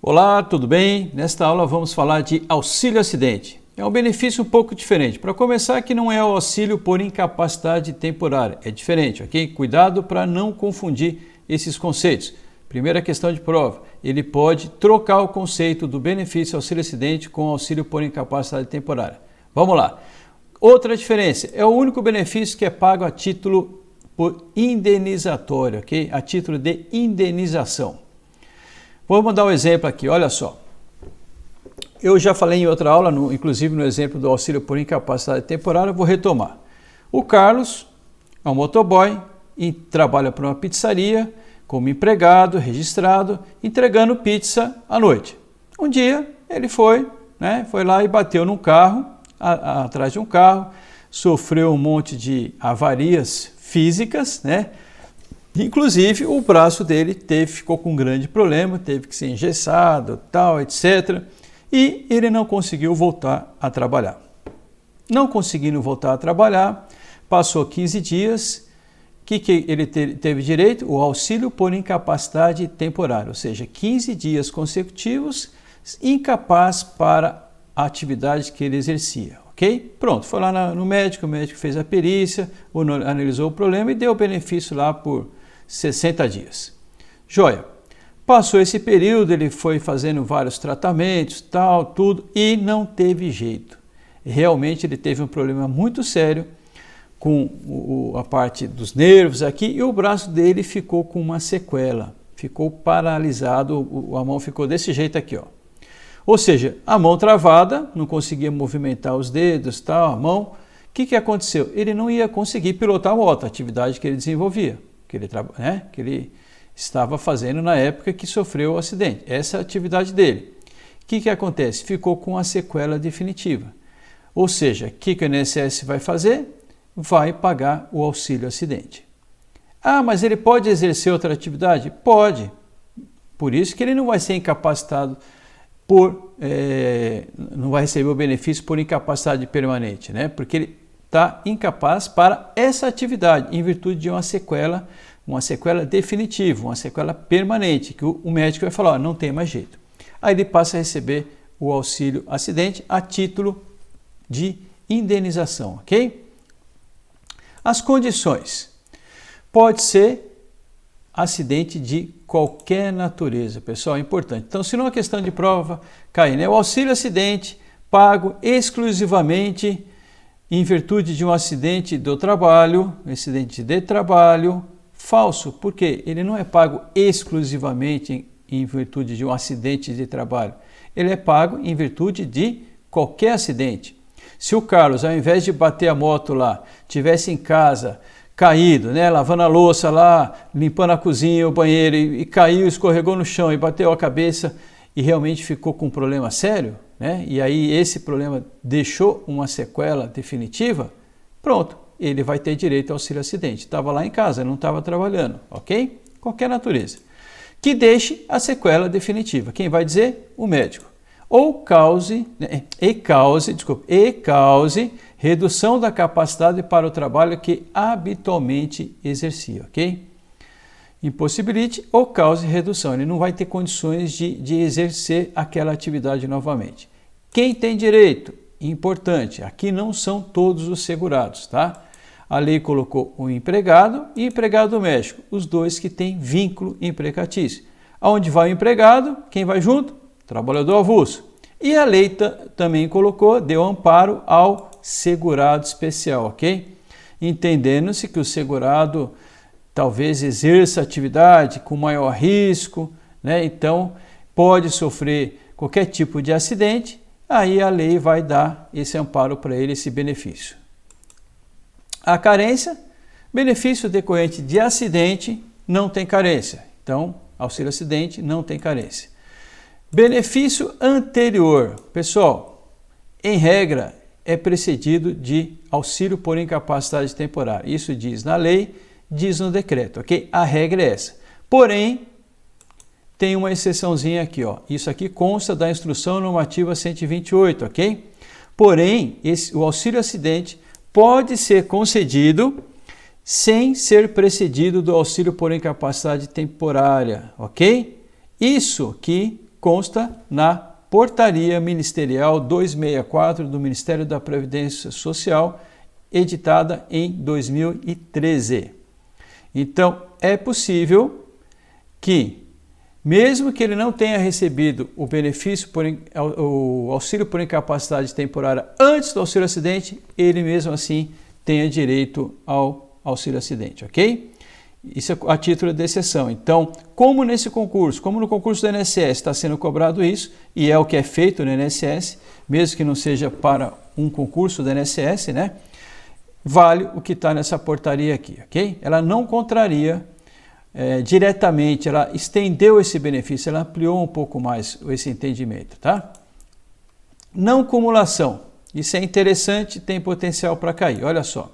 Olá, tudo bem? Nesta aula vamos falar de auxílio acidente. É um benefício um pouco diferente. Para começar, que não é o auxílio por incapacidade temporária, é diferente, ok? Cuidado para não confundir esses conceitos. Primeira questão de prova, ele pode trocar o conceito do benefício auxílio acidente com auxílio por incapacidade temporária. Vamos lá. Outra diferença, é o único benefício que é pago a título por indenizatório, ok? A título de indenização. Vamos dar um exemplo aqui, olha só. Eu já falei em outra aula, inclusive no exemplo do auxílio por incapacidade temporária, vou retomar. O Carlos é um motoboy e trabalha para uma pizzaria como empregado, registrado, entregando pizza à noite. Um dia ele foi lá e bateu num carro, atrás de um carro, sofreu um monte de avarias físicas, Inclusive, o braço dele ficou com um grande problema, teve que ser engessado, tal, etc. E ele não conseguiu voltar a trabalhar. Não conseguindo voltar a trabalhar, passou 15 dias. O que ele teve direito? O auxílio por incapacidade temporária, ou seja, 15 dias consecutivos incapaz para a atividade que ele exercia. Ok? Pronto, foi lá no médico, o médico fez a perícia, analisou o problema e deu o benefício lá por 60 dias. Joia. Passou esse período, ele foi fazendo vários tratamentos, tal, tudo, e não teve jeito. Realmente ele teve um problema muito sério com a parte dos nervos aqui e o braço dele ficou com uma sequela, ficou paralisado, a mão ficou desse jeito aqui, ó. Ou seja, a mão travada, não conseguia movimentar os dedos, tal, a mão. O que aconteceu? Ele não ia conseguir pilotar a moto, a atividade que ele desenvolvia, que ele estava fazendo na época que sofreu o acidente. Essa é a atividade dele. O que acontece? Ficou com a sequela definitiva. Ou seja, o que o INSS vai fazer? Vai pagar o auxílio acidente. Ah, mas ele pode exercer outra atividade? Pode. Por isso que ele não vai ser incapacitado não vai receber o benefício por incapacidade permanente, Porque ele está incapaz para essa atividade, em virtude de uma sequela definitiva, uma sequela permanente, que o médico vai falar, ó, não tem mais jeito. Aí ele passa a receber o auxílio acidente a título de indenização, ok? As condições. Pode ser acidente de qualquer natureza, pessoal, é importante. Então, se não é questão de prova, cai, O auxílio acidente pago exclusivamente em virtude de um acidente do trabalho, falso, porque ele não é pago exclusivamente em virtude de um acidente de trabalho, ele é pago em virtude de qualquer acidente. Se o Carlos, ao invés de bater a moto lá, tivesse em casa, caído, lavando a louça lá, limpando a cozinha, o banheiro, e caiu, escorregou no chão e bateu a cabeça e realmente ficou com um problema sério, E aí esse problema deixou uma sequela definitiva, pronto, ele vai ter direito ao auxílio acidente. Estava lá em casa, não estava trabalhando, ok? Qualquer natureza. Que deixe a sequela definitiva. Quem vai dizer? O médico. Ou cause redução da capacidade para o trabalho que habitualmente exercia, ok? Impossibilite ou cause redução. Ele não vai ter condições de exercer aquela atividade novamente. Quem tem direito? Importante, aqui não são todos os segurados, tá? A lei colocou o empregado e empregado doméstico, os dois que têm vínculo empregatício. Aonde vai o empregado, quem vai junto? Trabalhador avulso. E a lei também deu amparo ao segurado especial, ok? Entendendo-se que o segurado talvez exerça atividade com maior risco, Então, pode sofrer qualquer tipo de acidente, aí a lei vai dar esse amparo para ele, esse benefício. A carência, benefício decorrente de acidente, não tem carência. Então, auxílio acidente não tem carência. Benefício anterior, pessoal, em regra, é precedido de auxílio por incapacidade temporária. Isso diz na lei, diz no decreto, ok? A regra é essa. Porém, tem uma exceçãozinha aqui, ó. Isso aqui consta da Instrução Normativa 128, ok? Porém, o auxílio acidente pode ser concedido sem ser precedido do auxílio por incapacidade temporária, ok? Isso que consta na Portaria Ministerial 264 do Ministério da Previdência Social, editada em 2013. Então, é possível que, mesmo que ele não tenha recebido o benefício, o auxílio por incapacidade temporária antes do auxílio acidente, ele mesmo assim tenha direito ao auxílio acidente, ok? Isso é a título de exceção. Então, como no concurso do INSS está sendo cobrado isso, e é o que é feito no INSS, mesmo que não seja para um concurso do INSS, né? Vale o que está nessa portaria aqui, ok? Ela não contraria diretamente, ela estendeu esse benefício, ela ampliou um pouco mais esse entendimento, tá? Não cumulação. Isso é interessante, tem potencial para cair. Olha só.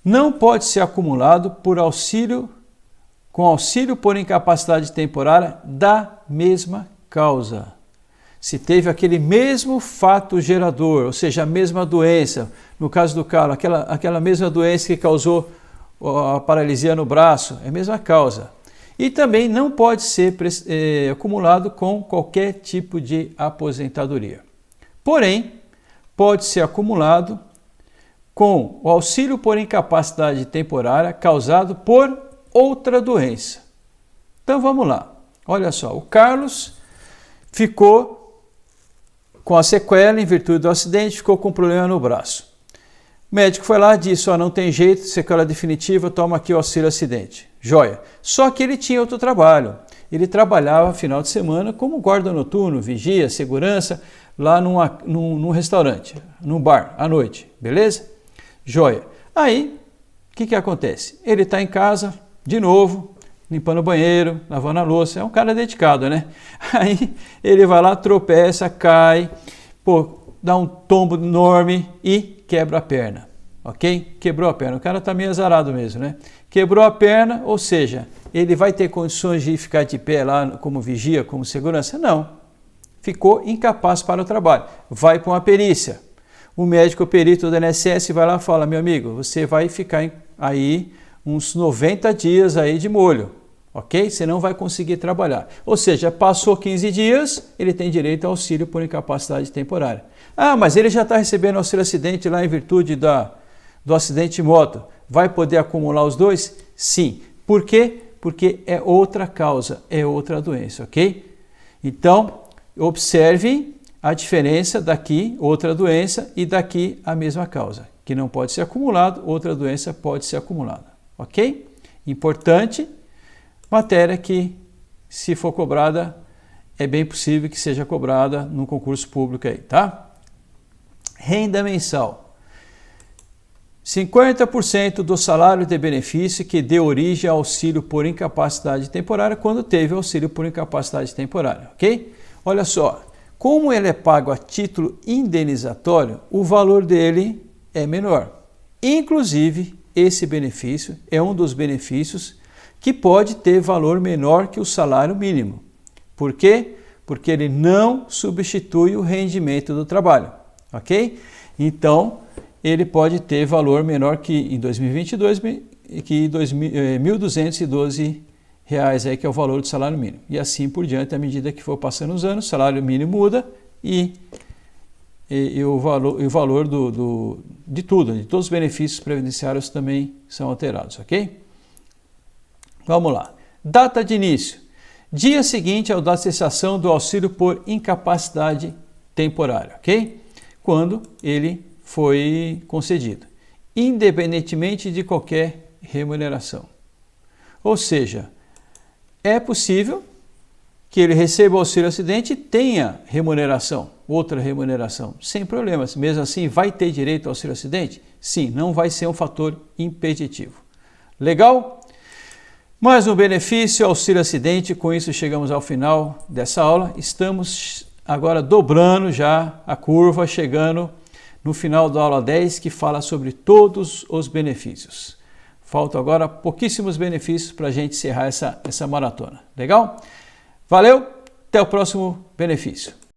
Não pode ser acumulado com auxílio por incapacidade temporária da mesma causa. Se teve aquele mesmo fato gerador, ou seja, a mesma doença, no caso do Carlos, aquela mesma doença que causou a paralisia no braço, é a mesma causa. E também não pode ser acumulado com qualquer tipo de aposentadoria. Porém, pode ser acumulado com o auxílio por incapacidade temporária causado por outra doença. Então vamos lá. Olha só, o Carlos ficou com a sequela em virtude do acidente, ficou com problema no braço. O médico foi lá e disse, não tem jeito, sequela definitiva, toma aqui o auxílio acidente. Joia. Só que ele tinha outro trabalho. Ele trabalhava final de semana como guarda noturno, vigia, segurança, lá num restaurante, num bar, à noite. Beleza? Joia. Aí, o que acontece? Ele está em casa, de novo, limpando o banheiro, lavando a louça. É um cara dedicado, né? Aí, ele vai lá, tropeça, cai, dá um tombo enorme e quebra a perna. Ok? Quebrou a perna. O cara está meio azarado mesmo, né? Quebrou a perna, ou seja, ele vai ter condições de ficar de pé lá como vigia, como segurança? Não. Ficou incapaz para o trabalho. Vai para uma perícia. O médico perito do INSS vai lá e fala, meu amigo, você vai ficar aí uns 90 dias aí de molho, ok? Você não vai conseguir trabalhar. Ou seja, passou 15 dias, ele tem direito ao auxílio por incapacidade temporária. Mas ele já está recebendo auxílio acidente lá em virtude do acidente de moto. Vai poder acumular os dois? Sim. Por quê? Porque é outra causa, é outra doença, ok? Então, observe a diferença daqui, outra doença, e daqui a mesma causa, que não pode ser acumulado, outra doença pode ser acumulada, ok? Importante, matéria que, se for cobrada, é bem possível que seja cobrada no concurso público aí, tá? Renda mensal. 50% do salário de benefício que dê origem ao auxílio por incapacidade temporária quando teve auxílio por incapacidade temporária, ok? Olha só. Como ele é pago a título indenizatório, o valor dele é menor. Inclusive, esse benefício é um dos benefícios que pode ter valor menor que o salário mínimo. Por quê? Porque ele não substitui o rendimento do trabalho, ok? Então, ele pode ter valor menor que em 2022, que R$ 1.212 aí, que é o valor do salário mínimo. E assim por diante, à medida que for passando os anos, o salário mínimo muda e o valor de tudo, de todos os benefícios previdenciários também são alterados, ok? Vamos lá. Data de início. Dia seguinte ao da cessação do auxílio por incapacidade temporária, ok? Quando ele foi concedido, independentemente de qualquer remuneração. Ou seja, é possível que ele receba o auxílio acidente e tenha remuneração, outra remuneração, sem problemas. Mesmo assim, vai ter direito ao auxílio acidente? Sim, não vai ser um fator impeditivo. Legal? Mais um benefício, auxílio acidente. Com isso, chegamos ao final dessa aula. Estamos agora dobrando já a curva, chegando no final da aula 10, que fala sobre todos os benefícios. Faltam agora pouquíssimos benefícios para a gente encerrar essa maratona. Legal? Valeu, até o próximo benefício.